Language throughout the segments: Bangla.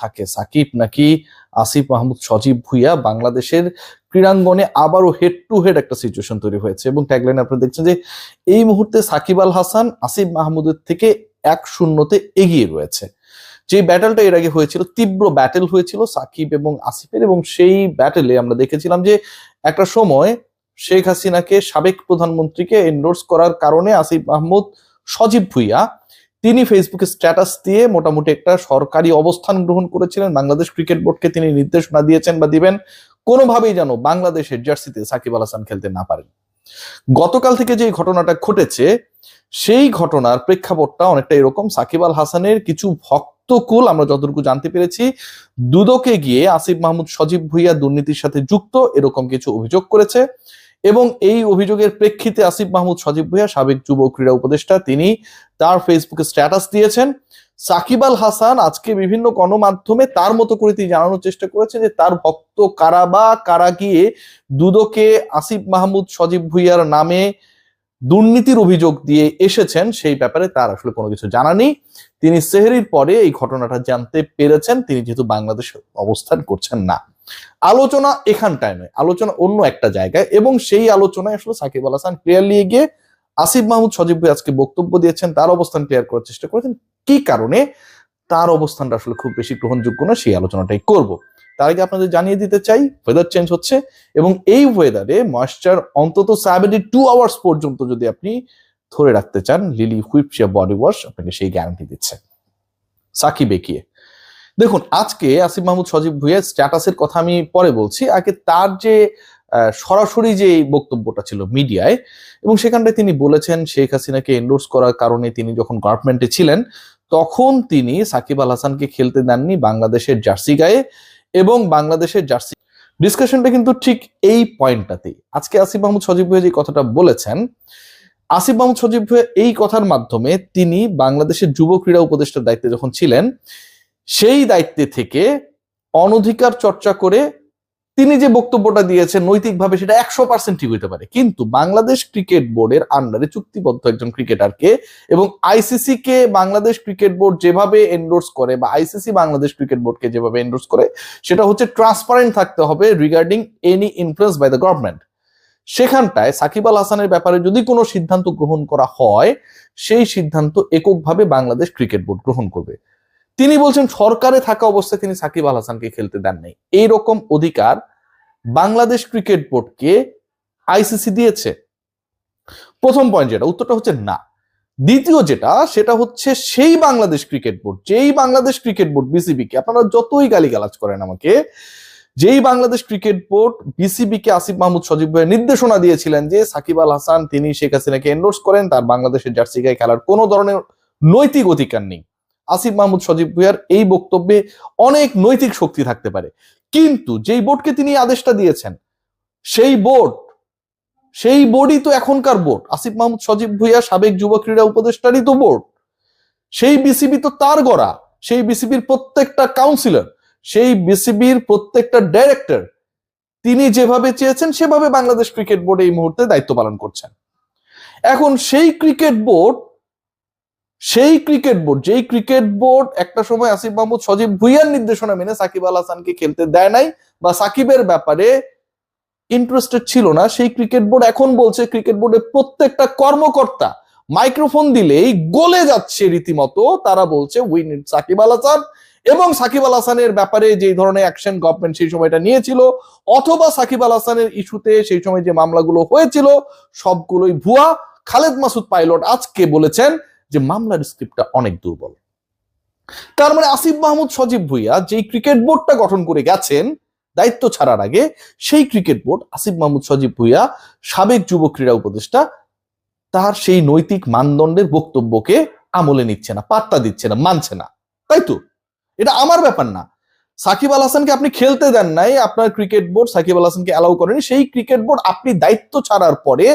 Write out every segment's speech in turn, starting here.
থাকে সাকিব নাকি আসিফ মাহমুদ সজীব ভুঁইয়া, বাংলাদেশের ক্রীড়াঙ্গনে আবারও হেড টু হেড একটা সিচুয়েশন তৈরি হয়েছে এবং ট্যাগলাইন আপনারা দেখছেন যে এই মুহূর্তে সাকিব আল হাসান আসিফ মাহমুদের থেকে 1-0 এগিয়ে রয়েছে। যে ব্যাটেলটা এর আগে হয়েছিল, তীব্র ব্যাটেল হয়েছিল সাকিব এবং আসিফের, এবং সেই ব্যাটেলে আমরা দেখেছিলাম যে একটা সময় শেখ হাসিনাকে, সাবেক প্রধানমন্ত্রীকে এন্ডোর্স করার কারণে আসিফ মাহমুদ সজীব ভুঁইয়া তিনি ফেসবুকে স্ট্যাটাস দিয়ে মোটামুটি একটা সরকারি অবস্থান গ্রহণ করেছিলেন। বাংলাদেশ ক্রিকেট বোর্ডকে তিনি নির্দেশনা দিয়েছেন বা দিবেন কোনোভাবেই যেন বাংলাদেশের জার্সিতে সাকিব আল হাসান খেলতে না পারেন। গতকাল থেকে যে ঘটনাটা ঘটেছে সেই ঘটনার প্রেক্ষাপটটা অনেকটা এরকম। সাকিব আল হাসানের কিছু ভক্তকুল, আমরা যতটুকু জানতে পেরেছি, দুদকে গিয়ে আসিফ মাহমুদ সজীব ভুঁইয়া দুর্নীতির সাথে যুক্ত এরকম কিছু অভিযোগ করেছে এবং এই অভিযোগের প্রেক্ষিতে আসিফ মাহমুদ সজীব ভুঁইয়া, সাবেক যুব ক্রীড়া উপদেষ্টা, তিনি তার ফেসবুকে স্ট্যাটাস দিয়েছেন। সাকিব আল হাসান আজকে বিভিন্ন গণমাধ্যমে তার মতো করে তিনি জানানোর চেষ্টা করেছেন যে তার ভক্ত কারা বা কারা গিয়ে দুদকে আসিফ মাহমুদ সজীব ভুঁইয়ার নামে দুর্নীতির অভিযোগ দিয়ে এসেছেন সেই ব্যাপারে তার আসলে কোনো কিছু জানা নেই। তিনি সেহরির পরে এই ঘটনাটা জানতে পেরেছেন, তিনি যেহেতু বাংলাদেশে অবস্থান করছেন না। আলোচনা এখানটায় নয়, আলোচনা অন্য একটা জায়গায়, এবং সেই আলোচনায় আসলে সাকিব আল হাসান ক্লিয়ারলি গিয়ে আসিফ মাহমুদ সজীব ভুঁইয়া আজকে বক্তব্য দিয়েছেন, তার অবস্থান ক্লিয়ার করার চেষ্টা করেছেন কি কারণে তার অবস্থানটা আসলে খুব বেশি গ্রহণযোগ্য না, সেই আলোচনাটাই করব। তার আগে আপনাদের জানিয়ে দিতে চাই ওয়েদার চেঞ্জ হচ্ছে এবং এই ওয়েদারে ময়েশ্চার অন্তত 72 আওয়ার্স পর্যন্ত যদি আপনি ধরে রাখতে চান, lily whip share body wash আপনাকে সেই গ্যারান্টি দিচ্ছে। সাকিব এগিয়ে দেখুন, আজকে আসিফ মাহমুদ সজীব ভুঁইয়া স্ট্যাটাসের কথা আমি পরে বলছি, আগে তার যে সরাসরি যে বক্তব্যটা ছিল মিডিয়ায়, এবং সেখানটায় তিনি বলেছেন শেখ হাসিনাকে এন্ডোর্স করার কারণে তিনি যখন গভর্নমেন্টে ছিলেন তখন তিনি সাকিব আল হাসানকে খেলতে দেননি বাংলাদেশের জার্সি গায়ে, এবং বাংলাদেশের জার্সি ডিসকাশনটা কিন্তু ঠিক এই পয়েন্টটাতেই। আজকে আসিফ মাহমুদ সজীব ভুঁইয়া যে কথাটা বলেছেন, আসিফ মাহমুদ সজীব ভুঁইয়া এই কথার মাধ্যমে তিনি বাংলাদেশের যুব ক্রীড়া উপদেষ্টার দায়িত্বে যখন ছিলেন সেই দায়িত্বে থেকে অনধিকার চর্চা করে তিনি যে বক্তব্যটা দিয়েছেন নৈতিকভাবে সেটা 100% ঠিক হইতে পারে, কিন্তু বাংলাদেশ ক্রিকেট বোর্ডের আন্ডারে চুক্তিবদ্ধ একজন ক্রিকেটারকে এবং আইসিসি কে বাংলাদেশ ক্রিকেট বোর্ড যেভাবে এন্ডোর্স করে বা আইসিসি বাংলাদেশ ক্রিকেট বোর্ডকে যেভাবে এন্ডোর্স করে সেটা হচ্ছে ট্রান্সপারেন্ট থাকতে হবে regarding any influence by the government. সেখানটায় সাকিব আল হাসানের ব্যাপারে যদি কোনো সিদ্ধান্ত গ্রহণ করা হয় সেই সিদ্ধান্ত এককভাবে বাংলাদেশ ক্রিকেট বোর্ড গ্রহণ করবে। তিনি বলছেন সরকারে থাকা অবস্থায় তিনি সাকিব আল হাসানকে খেলতে দেন নাই, এইরকম অধিকার বাংলাদেশ ক্রিকেট বোর্ডকে আইসিসি দিয়েছে। প্রথম পয়েন্ট যেটা, উত্তরটা হচ্ছে না। দ্বিতীয় যেটা, সেটা হচ্ছে সেই বাংলাদেশ ক্রিকেট বোর্ড, যেই বাংলাদেশ ক্রিকেট বোর্ড বিসিবি কে, আপনারা যতই গালিগালাজ করেন আমাকে, যেই বাংলাদেশ ক্রিকেট বোর্ড বিসিবি কে আসিফ মাহমুদ সজীব ভুঁইয়া নির্দেশনা দিয়েছিলেন যে সাকিব আল হাসান তিনি শেখ হাসিনাকে এন্ডোর্স করেন, তার বাংলাদেশের জার্সি গায়ে খেলার কোনো ধরনের নৈতিক অধিকার নেই। আসিফ মাহমুদ সজীব ভুঁইয়ার এই বক্তব্যে অনেক নৈতিক শক্তি থাকতে পারে, কিন্তু যেই বোর্ডকে তিনি আদেশটা দিয়েছেন সেই বোর্ডই তো এখনকার বোর্ড। আসিফ মাহমুদ সজীব ভুঁইয়া সাবেক যুব ক্রীড়া উপদেষ্টারই তো বোর্ড। সেই বিসিবি তো তার গড়া, সেই বিসিবির প্রত্যেকটা কাউন্সিলর, সেই বিসিবির প্রত্যেকটা ডাইরেক্টর তিনি যেভাবে চেয়েছেন সেভাবে বাংলাদেশ ক্রিকেট বোর্ড এই মুহূর্তে দায়িত্ব পালন করছেন। এখন সেই ক্রিকেট বোর্ড যেই ক্রিকেট বোর্ড একটা সময় আসিফ মাহমুদ সজীব ভুঁইয়ার নির্দেশনা মেনে সাকিব আল হাসানকে খেলতে দেয় নাই বা সাকিবের ব্যাপারে ইন্টারেস্টেড ছিল না, সেই ক্রিকেট বোর্ড এখন বলছে ক্রিকেট বোর্ডের প্রত্যেকটা কর্মকর্তা মাইক্রোফোন দিলেই গলে যাচ্ছে রীতিমতো, তারা বলছে উই নিড সাকিব আল হাসান, এবং সাকিব আল হাসানের ব্যাপারে যে ধরনের অ্যাকশন গভর্নমেন্ট সেই সময়টা নিয়েছিল অথবা সাকিব আল হাসানের ইস্যুতে সেই সময় যে মামলাগুলো হয়েছিল সবগুলোই ভুয়া। খালেদ মাসুদ পাইলট আজকে বলেছেন যে মামলার স্ক্রিপ্টটা অনেক দুর্বল। তার মানে আসিফ মাহমুদ সজীব ভুঁইয়া যেই ক্রিকেট বোর্ডটা গঠন করে গেছেন দায়িত্ব ছাড়ার আগে, সেই ক্রিকেট বোর্ড আসিফ মাহমুদ সজীব ভুঁইয়া সাবেক যুব ক্রীড়া উপদেষ্টা তার সেই নৈতিক মানদণ্ডের বক্তব্যকে আমলে নিচ্ছে না, পাত্তা দিচ্ছে না, মানছে না। তাই তো, এটা আমার ব্যাপার না। সাকিব আল হাসানকে আপনি খেলতে দেন নাই, আপনার ক্রিকেট বোর্ড সাকিব আল হাসানকে অ্যালাউ করেনি, সেই ক্রিকেট বোর্ড আপনি দায়িত্ব ছাড়ার পরে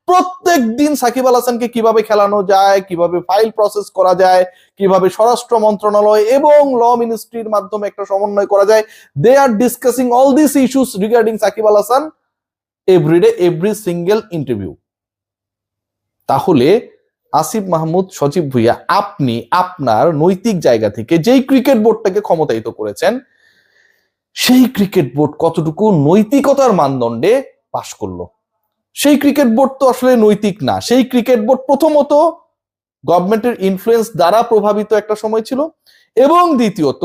প্রত্যেক দিন সাকিব আল হাসানকে কিভাবে খেলানো যায়, কিভাবে ফাইল প্রসেস করা যায়, কিভাবে স্বরাষ্ট্র মন্ত্রণালয় এবং ল মিনিস্ট্রির মাধ্যমে একটা সমন্বয় করা যায়, they are discussing all this issues regarding Shakib Al Hasan everyday, every single interview. তাহলে আসিফ মাহমুদ সজীব ভুইয়া আপনি আপনার নৈতিক জায়গা থেকে যেই ক্রিকেট বোর্ডটাকে ক্ষমতায়িত করেছেন সেই ক্রিকেট বোর্ড কতটুকু নৈতিকতার মানদণ্ডে পাশ করলো? সেই ক্রিকেট বোর্ড তো আসলে নৈতিক না। সেই ক্রিকেট বোর্ড প্রথমত গভর্নমেন্টের ইনফ্লুয়েন্স দ্বারা প্রভাবিত একটা সময় ছিল, এবং দ্বিতীয়ত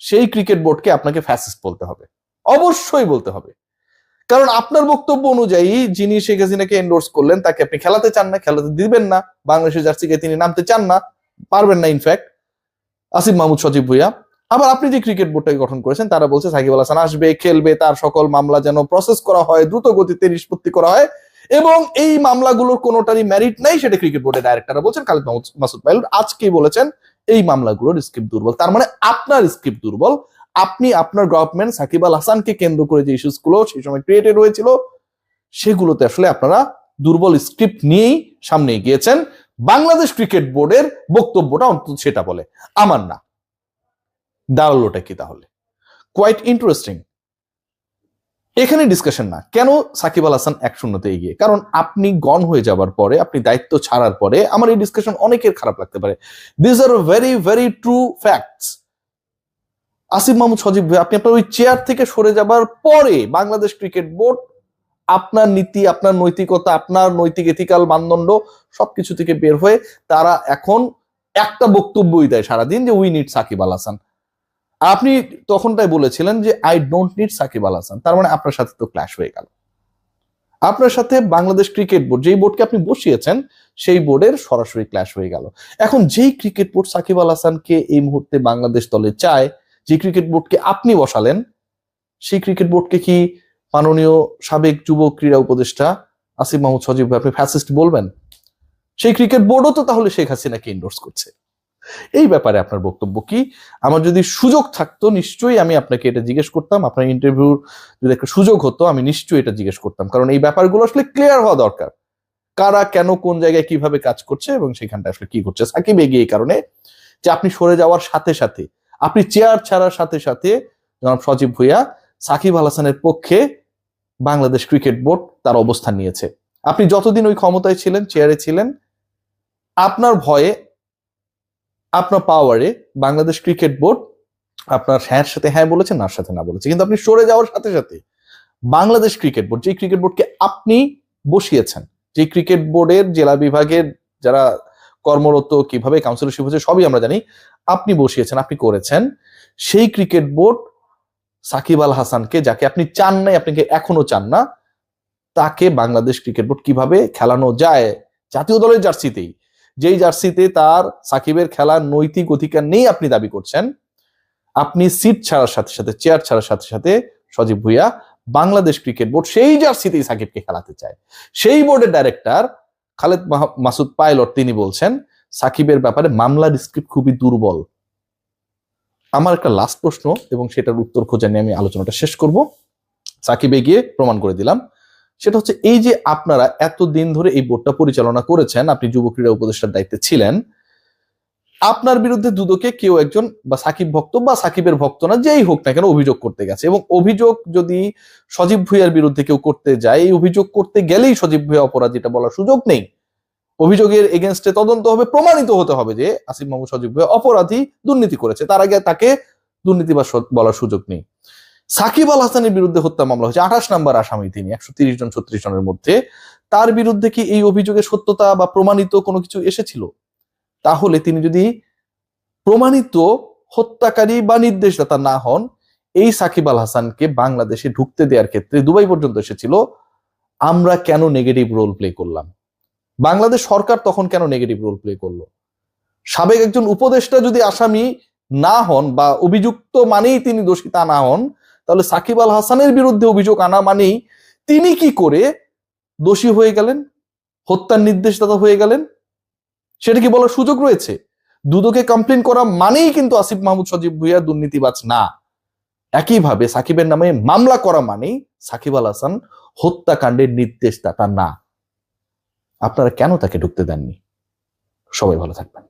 সেই ক্রিকেট বোর্ডকে আপনাকে ফ্যাসিস্ট বলতে হবে, অবশ্যই বলতে হবে। কারণ আপনার বক্তব্য অনুযায়ী যিনি শেখ হাসিনাকে এন্ডোর্স করলেন তাকে আপনি খেলাতে চান না, খেলাতে দিবেন না, বাংলাদেশের জার্সিকে তিনি নামতে চান না, পারবেন না ইনফ্যাক্ট আসিফ মাহমুদ সজীব ভুইয়া। আবার আপনি যে ক্রিকেট বোর্ডটাকে গঠন করেছেন তারা বলছে সাকিব আল হাসান আসবে, খেলবে, তার সকল মামলা যেন প্রসেস করা হয়, দ্রুত গতিতে নিষ্পত্তি করা হয়, এবং এই মামলাগুলোর কোনোটারই মেরিট নাই, সেটা ক্রিকেট বোর্ডের ডাইরেক্টররা বলছেন। খালিদ মাসুদ পাইলট আজকেই বলেছেন এই মামলাগুলোর স্ক্রিপ্ট দুর্বল। তার মানে আপনার স্ক্রিপ্ট দুর্বল। আপনি আপনার গভর্নমেন্ট সাকিব আল হাসানকে কেন্দ্র করে যে ইস্যুস গুলো সেই সময় ক্রিয়েটেড হয়েছিল সেগুলোতে আসলে আপনারা দুর্বল স্ক্রিপ্ট নিয়েই সামনে গিয়েছেন। বাংলাদেশ ক্রিকেট বোর্ডের বক্তব্যটা অন্তত সেটা বলে, আমার না। দাঁড়ালোটা কি তাহলে? Quite interesting. এখানে ডিসকাশন না কেন সাকিব আল হাসান 1-0 এগিয়ে, কারণ আপনি গন হয়ে যাবার পরে, আপনি দায়িত্ব ছাড়ার পরে আমার এই ডিসকাশন অনেকের খারাপ লাগতে পারে। This are very very true facts. Asif Mahmud Sajib ভাই, আপনি আপনার ওই চেয়ার থেকে সরে যাবার পরে বাংলাদেশ ক্রিকেট বোর্ড আপনার নীতি, আপনার নৈতিকতা, আপনার নৈতিক এথিক্যাল মানদণ্ড সবকিছু থেকে বের হয়ে তারা এখন একটা বক্তব্যই দেয় সারাদিন যে উই নিড সাকিব আল হাসান। আপনি তখনটাই বলেছিলেন যে I don't need Shakib Al Hasan. তার মানে আপনার সাথে তো ক্ল্যাশ হয়ে গেল। আপনার সাথে বাংলাদেশ ক্রিকেট বোর্ড, যেই বোর্ডকে আপনি বসিয়েছেন সেই বোর্ডের সরাসরি ক্ল্যাশ হয়ে গেল। এখন যেই ক্রিকেট বোর্ড সাকিব আল হাসানকে এই মুহূর্তে বাংলাদেশ দলে চায়, যে ক্রিকেট বোর্ডকে আপনি বসালেন, সেই ক্রিকেট বোর্ডকে কি মাননীয় সাবেক যুব ক্রীড়া উপদেষ্টা আসিফ মাহমুদ সজীব ভাই আপনি ফ্যাসিস্ট বলবেন? সেই ক্রিকেট বোর্ডও তো তাহলে শেখ হাসিনাকে এন্ডোর্স করছে। এই ব্যাপারে আপনার বক্তব্য কি? আমার যদি সুযোগ থাকতো নিশ্চয়ই আমি আপনাকে এটা জিজ্ঞেস করতাম। আপনার ইন্টারভিউর যদি একটা সুযোগ হতো আমি নিশ্চয়ই এটা জিজ্ঞেস করতাম, কারণ এই ব্যাপারগুলো আসলে ক্লিয়ার হওয়া দরকার। কারা কেন কোন জায়গায় কিভাবে কাজ করছে এবং সেখানটা আসলে কি করছে। সাকিব এগিয়ে এই কারণে যে আপনি সরে যাওয়ার সাথে সাথে, আপনি চেয়ার ছাড়ার সাথে সাথে জনাব সজীব ভুইয়া সাকিব আল হাসানের পক্ষে বাংলাদেশ ক্রিকেট বোর্ড তার অবস্থান নিয়েছে। আপনি যতদিন ওই ক্ষমতায় ছিলেন, চেয়ারে ছিলেন, আপনার ভয়ে, আপনার পাওয়ারে বাংলাদেশ ক্রিকেট বোর্ড আপনার হ্যাঁ সাথে হ্যাঁ বলেছে, নার সাথে না বলেছে। কিন্তু আপনি সরে যাওয়ার সাথে সাথে বাংলাদেশ ক্রিকেট বোর্ড, যে ক্রিকেট বোর্ডকে আপনি বসিয়েছেন, যে ক্রিকেট বোর্ডের জেলা বিভাগের যারা কর্মরত, কিভাবে কাউন্সিলরশিপ হচ্ছে সবই আমরা জানি, আপনি বসিয়েছেন, আপনি করেছেন, সেই ক্রিকেট বোর্ড সাকিব আল হাসানকে, যাকে আপনি চান নাই, আপনাকে এখনো চান না, তাকে বাংলাদেশ ক্রিকেট বোর্ড কিভাবে খেলানো যায় জাতীয় দলের জার্সিতেই, যেই জার্সিতে তার সাকিবের খেলার নৈতিক অধিকার নেই আপনি দাবি করছেন, আপনি সিট ছাড়ার সাথে সাথে, চেয়ার ছাড়ার সাথে সাথে সজীব ভুইয়া বাংলাদেশ ক্রিকেট বোর্ড সেই জার্সিতেই সাকিবকে খেলাতে চায়। সেই বোর্ডের ডাইরেক্টর খালেদ মাসুদ পাইলট তিনি বলছেন সাকিবের ব্যাপারে মামলার স্ক্রিপ্ট খুবই দুর্বল। আমার একটা লাস্ট প্রশ্ন এবং সেটার উত্তর খোঁজা নিয়ে আমি আলোচনাটা শেষ করব। সাকিবে গিয়ে প্রমাণ করে দিলাম। সেটা হচ্ছে এই যে আপনারা এতদিন ধরে এই বোর্ডটা পরিচালনা করেছেন, আপনি যুব ক্রীড়া উপদেষ্টার দায়িত্বে ছিলেন, আপনার বিরুদ্ধে দুদকে কেউ একজন বা সাকিব ভক্ত বা সাকিবের ভক্ত না যেই হোক না কেন অভিযোগ করতে গেছে, এবং অভিযোগ যদি সজীব ভুইয়ার বিরুদ্ধে কেউ করতে যায়, এই অভিযোগ করতে গেলেই সজীব ভুইয়া অপরাধী এটা বলার সুযোগ নেই। অভিযোগের এগেনস্টে তদন্ত হবে, প্রমাণিত হতে হবে যে আসিফ মাহমুদ সজীব ভুইয়া অপরাধী, দুর্নীতি করেছে, তার আগে তাকে দুর্নীতিবাজ বলার সুযোগ নেই। সাকিব আল হাসানের বিরুদ্ধে হত্যা মামলা হয়েছে, 28 নম্বর আসামি তিনি 130 জন 36 জনের মধ্যে। তার বিরুদ্ধে কি এই অভিযোগের সত্যতা বা প্রমাণিত কোনো কিছু এসেছিল? তাহলে তিনি যদি প্রমাণিত হত্যাকারী বা নির্দেশদাতা না হন, এই সাকিব আল হাসানকে বাংলাদেশে ঢুকতে দেওয়ার ক্ষেত্রে দুবাই পর্যন্ত এসেছিল, আমরা কেন নেগেটিভ রোল প্লে করলাম? বাংলাদেশ সরকার তখন কেন নেগেটিভ রোল প্লে করলো? সাবেক একজন উপদেষ্টা যদি আসামি না হন বা অভিযুক্ত মানেই তিনি দোষী তা না হন, তাহলে সাকিব আল হাসানের বিরুদ্ধে অভিযোগ আনা মানেই তিনি কি করে দোষী হয়ে গেলেন, হত্যার নির্দেশদাতা হয়ে গেলেন? সেটা কি বলার সুযোগ রয়েছে? দুদকে কমপ্লেন করা মানেই কিন্তু আসিফ মাহমুদ সজীব ভুইয়া দুর্নীতিবাজ না। একইভাবে সাকিবের নামে মামলা করা মানেই সাকিব আল হাসান হত্যাকাণ্ডের নির্দেশদাতা না। আপনারা কেন তাকে ঢুকতে দেননি? সবাই ভালো থাকবেন।